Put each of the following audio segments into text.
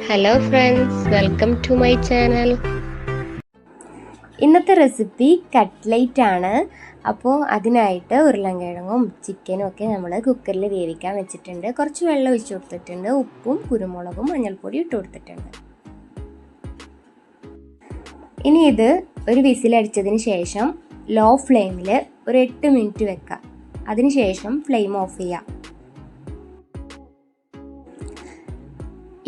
Hello friends, welcome to my channel. ഇന്നത്തെ recipe cutlet ആണ്. അപ്പോൾ അതിനായിട്ട് ഉരുളൻകിഴങ്ങും ചിക്കനും ഒക്കെ നമ്മൾ കുക്കറിൽ വേവിക്കാൻ വെച്ചിട്ടുണ്ട്. കുറച്ച് വെള്ളം ഒഴിച്ചു കൊടുത്തിട്ടുണ്ട്. ഉപ്പും കുരുമുളകും മഞ്ഞൾപ്പൊടി ഇട്ട് കൊടുത്തിട്ടുണ്ട്. ഇനി ഇത് ഒരു വിസിലടിച്ചതിന് ശേഷം ലോ ഫ്ലെയിമിൽ ഒരു 8 മിനിറ്റ് വെക്കാം. അതിനുശേഷം ഫ്ലെയിം ഓഫ് ചെയ്യാം.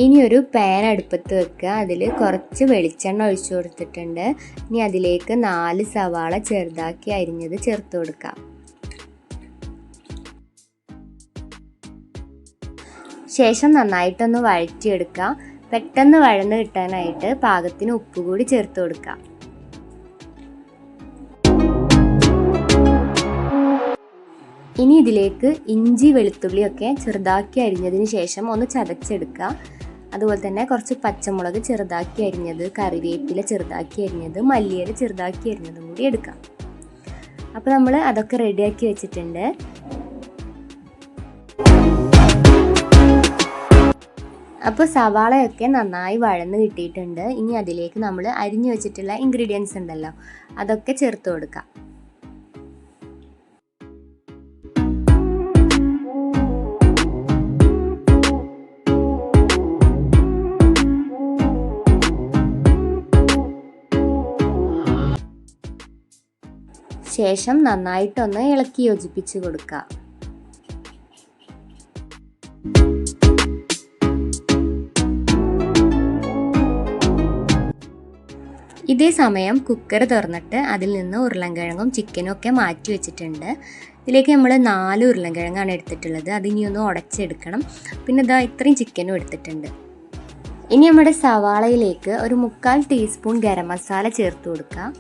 ഇനി ഒരു പാൻ അടുപ്പത്ത് വെക്കുക. അതിൽ കുറച്ച് വെളിച്ചെണ്ണ ഒഴിച്ചു കൊടുത്തിട്ടുണ്ട്. ഇനി അതിലേക്ക് 4 സവാള ചെറുതാക്കി അരിഞ്ഞത് ചേർത്ത് കൊടുക്കുക. ശേഷം നന്നായിട്ടൊന്ന് വഴറ്റിയെടുക്കുക. പെട്ടെന്ന് വഴന്ന് കിട്ടാനായിട്ട് പാകത്തിന് ഉപ്പ് കൂടി ചേർത്ത് കൊടുക്കുക. ഇനി ഇതിലേക്ക് ഇഞ്ചി വെളുത്തുള്ളിയൊക്കെ ചെറുതാക്കി അരിഞ്ഞതിന് ശേഷം ഒന്ന് ചതച്ചെടുക്കുക. അതുപോലെ തന്നെ കുറച്ച് പച്ചമുളക് ചെറുതാക്കി അരിഞ്ഞത്, കറിവേപ്പില ചെറുതാക്കി അരിഞ്ഞത്, മല്ലിയില ചെറുതാക്കി അരിഞ്ഞതും കൂടി എടുക്കാം. അപ്പോൾ നമ്മൾ അതൊക്കെ റെഡിയാക്കി വെച്ചിട്ടുണ്ട്. അപ്പോൾ സവാളയൊക്കെ നന്നായി വഴന്ന് കിട്ടിയിട്ടുണ്ട്. ഇനി അതിലേക്ക് നമ്മൾ അരിഞ്ഞു വെച്ചിട്ടുള്ള ഇൻഗ്രീഡിയൻസ് ഉണ്ടല്ലോ, അതൊക്കെ ചേർത്ത് കൊടുക്കാം. ശേഷം നന്നായിട്ടൊന്ന് ഇളക്കി യോജിപ്പിച്ച് കൊടുക്കുക. ഇതേ സമയം കുക്കർ തുറന്നിട്ട് അതിൽ നിന്ന് ഉരുളൻകിഴങ്ങും ചിക്കനും ഒക്കെ മാറ്റി വെച്ചിട്ടുണ്ട്. ഇതിലേക്ക് നമ്മൾ 4 ഉരുളൻകിഴങ്ങാണ് എടുത്തിട്ടുള്ളത്. അതിനി ഒന്ന് ഉടച്ചെടുക്കണം. പിന്നെ ഇതാ ഇത്രയും ചിക്കനും എടുത്തിട്ടുണ്ട്. ഇനി നമ്മുടെ സവാളയിലേക്ക് ഒരു 3/4 ടീസ്പൂൺ ഗരം മസാല ചേർത്ത് കൊടുക്കുക.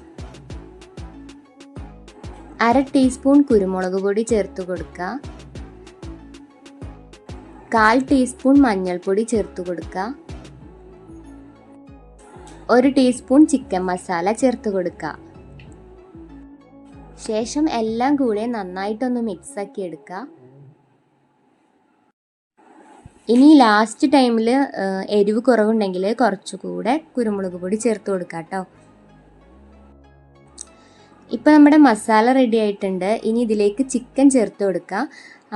1/2 ടീസ്പൂൺ കുരുമുളക് പൊടി ചേർത്ത് കൊടുക്കുക. 1/4 ടീസ്പൂൺ മഞ്ഞൾപ്പൊടി ചേർത്ത് കൊടുക്കുക. 1 ടീസ്പൂൺ ചിക്കൻ മസാല ചേർത്ത് കൊടുക്കുക. ശേഷം എല്ലാം കൂടെ നന്നായിട്ടൊന്ന് മിക്സ് ആക്കി എടുക്കുക. ഇനി ലാസ്റ്റ് ടൈമിൽ എരിവ് കുറവുണ്ടെങ്കിൽ കുറച്ചുകൂടെ കുരുമുളക് പൊടി ചേർത്ത് കൊടുക്കുക കേട്ടോ. ഇപ്പോൾ നമ്മുടെ മസാല റെഡി ആയിട്ടുണ്ട്. ഇനി ഇതിലേക്ക് ചിക്കൻ ചേർത്ത് കൊടുക്കുക.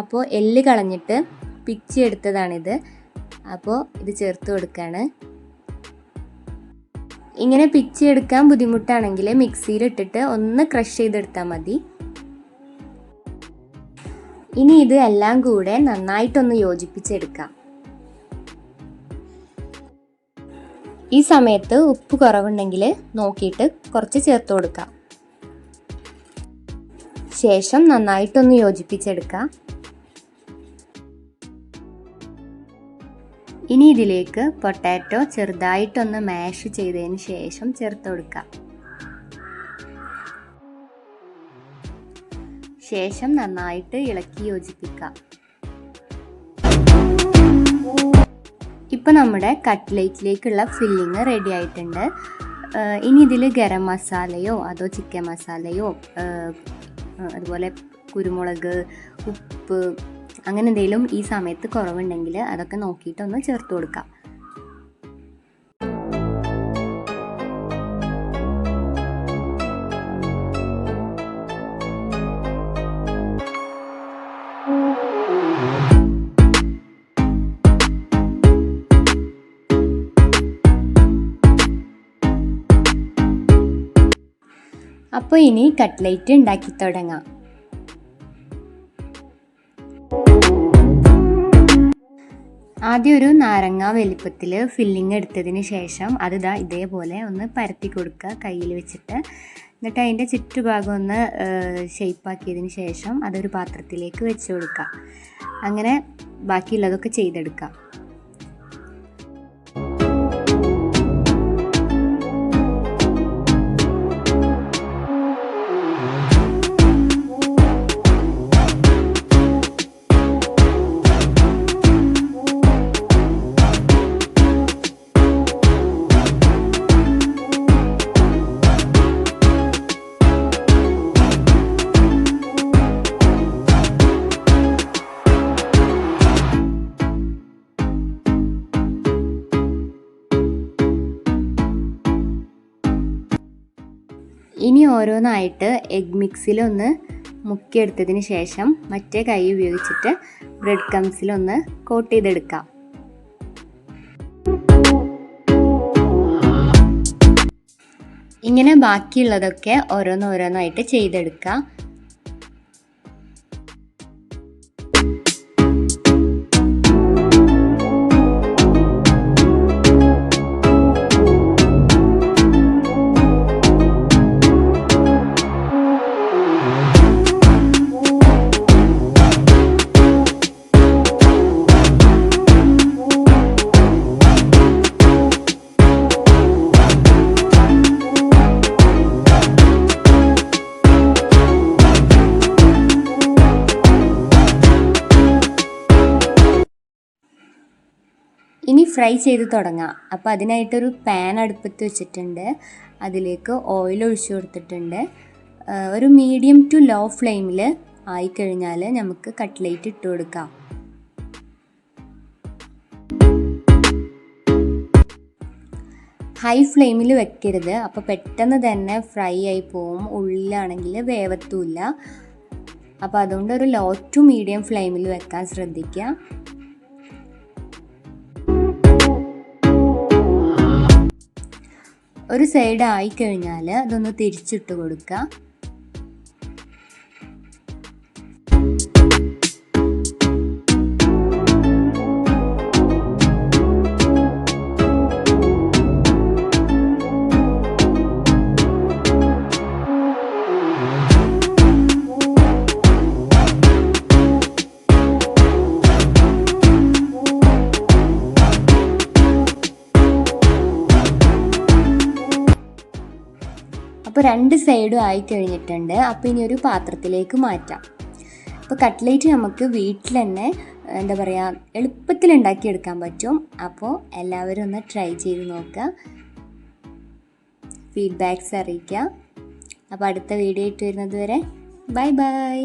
അപ്പോൾ എല്ല് കളഞ്ഞിട്ട് പിച്ചി എടുത്തതാണിത്. അപ്പോൾ ഇത് ചേർത്ത് കൊടുക്കുകയാണ്. ഇങ്ങനെ പിച്ചി എടുക്കാൻ ബുദ്ധിമുട്ടാണെങ്കിൽ മിക്സിയിലിട്ടിട്ട് ഒന്ന് ക്രഷ് ചെയ്തെടുത്താൽ മതി. ഇനി ഇത് എല്ലാം കൂടെ നന്നായിട്ടൊന്ന് യോജിപ്പിച്ചെടുക്കാം. ഈ സമയത്ത് ഉപ്പ് കുറവുണ്ടെങ്കിൽ നോക്കിയിട്ട് കുറച്ച് ചേർത്ത് കൊടുക്കാം. ശേഷം നന്നായിട്ടൊന്ന് യോജിപ്പിച്ചെടുക്കാം. ഇനി ഇതിലേക്ക് പൊട്ടാറ്റോ ചെറുതായിട്ടൊന്ന് മാഷ് ചെയ്തതിന് ശേഷം ചേർത്ത് കൊടുക്കാം. ശേഷം നന്നായിട്ട് ഇളക്കി യോജിപ്പിക്കാം. ഇപ്പം നമ്മുടെ കട്ട്ലേറ്റിലേക്കുള്ള ഫില്ലിങ് റെഡി ആയിട്ടുണ്ട്. ഇനി ഇതിൽ ഗരം മസാലയോ അതോ ചിക്കൻ മസാലയോ അതുപോലെ കുരുമുളക്, ഉപ്പ് അങ്ങനെ എന്തെങ്കിലും ഈ സമയത്ത് കുറവുണ്ടെങ്കിൽ അതൊക്കെ നോക്കിയിട്ടൊന്ന് ചേർത്ത് കൊടുക്കാം. അപ്പോൾ ഇനി കട്ട്ലേറ്റ് ഉണ്ടാക്കി തുടങ്ങാം. ആദ്യം ഒരു നാരങ്ങ വലിപ്പത്തിൽ ഫില്ലിങ് എടുത്തതിന് ശേഷം അത് ഇതേപോലെ ഒന്ന് പരത്തി കൊടുക്കുക കയ്യിൽ വെച്ചിട്ട്. എന്നിട്ട് അതിൻ്റെ ചുറ്റുഭാഗം ഒന്ന് ഷേപ്പാക്കിയതിന് ശേഷം അതൊരു പാത്രത്തിലേക്ക് വെച്ച് കൊടുക്കുക. അങ്ങനെ ബാക്കിയുള്ളതൊക്കെ ചെയ്തെടുക്കാം. ഇനി ഓരോന്നായിട്ട് എഗ് മിക്സിലൊന്ന് മുക്കിയെടുത്തതിന് ശേഷം മറ്റേ കൈ ഉപയോഗിച്ചിട്ട് ബ്രെഡ് ക്രംസിലൊന്ന് കോട്ട് ചെയ്തെടുക്കാം. ഇങ്ങനെ ബാക്കിയുള്ളതൊക്കെ ഓരോന്നോരോന്നായിട്ട് ചെയ്തെടുക്കുക. ഇനി ഫ്രൈ ചെയ്ത് തുടങ്ങാം. അപ്പോൾ അതിനായിട്ടൊരു പാൻ അടുപ്പത്ത് വെച്ചിട്ടുണ്ട്. അതിലേക്ക് ഓയിൽ ഒഴിച്ചു കൊടുത്തിട്ടുണ്ട്. ഒരു മീഡിയം ടു ലോ ഫ്ലെയിമിൽ ആയിക്കഴിഞ്ഞാൽ നമുക്ക് കട്ട്ലേറ്റ് ഇട്ട് കൊടുക്കാം. ഹൈ ഫ്ലെയിമിൽ വെക്കരുത്, അപ്പോൾ പെട്ടെന്ന് തന്നെ ഫ്രൈ ആയി പോവും. ഉള്ളിലാണെങ്കിൽ വേവത്തുമില്ല. അപ്പോൾ അതുകൊണ്ട് ഒരു ലോ ടു മീഡിയം ഫ്ലെയിമിൽ വെക്കാൻ ശ്രദ്ധിക്കുക. ഒരു സൈഡ് ആയിക്കഴിഞ്ഞാൽ അതൊന്ന് തിരിച്ചിട്ട് കൊടുക്കുക. അപ്പോൾ രണ്ട് സൈഡും ആയി കഴിഞ്ഞിട്ടുണ്ട്. അപ്പോൾ ഇനി ഒരു പാത്രത്തിലേക്ക് മാറ്റാം. അപ്പോൾ കട്ട്ലേറ്റ് നമുക്ക് വീട്ടിൽ തന്നെ എന്താ പറയുക എളുപ്പത്തിൽ ഉണ്ടാക്കിയെടുക്കാൻ പറ്റും. അപ്പോൾ എല്ലാവരും ഒന്ന് ട്രൈ ചെയ്ത് നോക്കുക, ഫീഡ്ബാക്ക്സ് അറിയിക്കുക. അപ്പോൾ അടുത്ത വീഡിയോ ആയിട്ട് വരുന്നത് വരെ ബൈ ബൈ.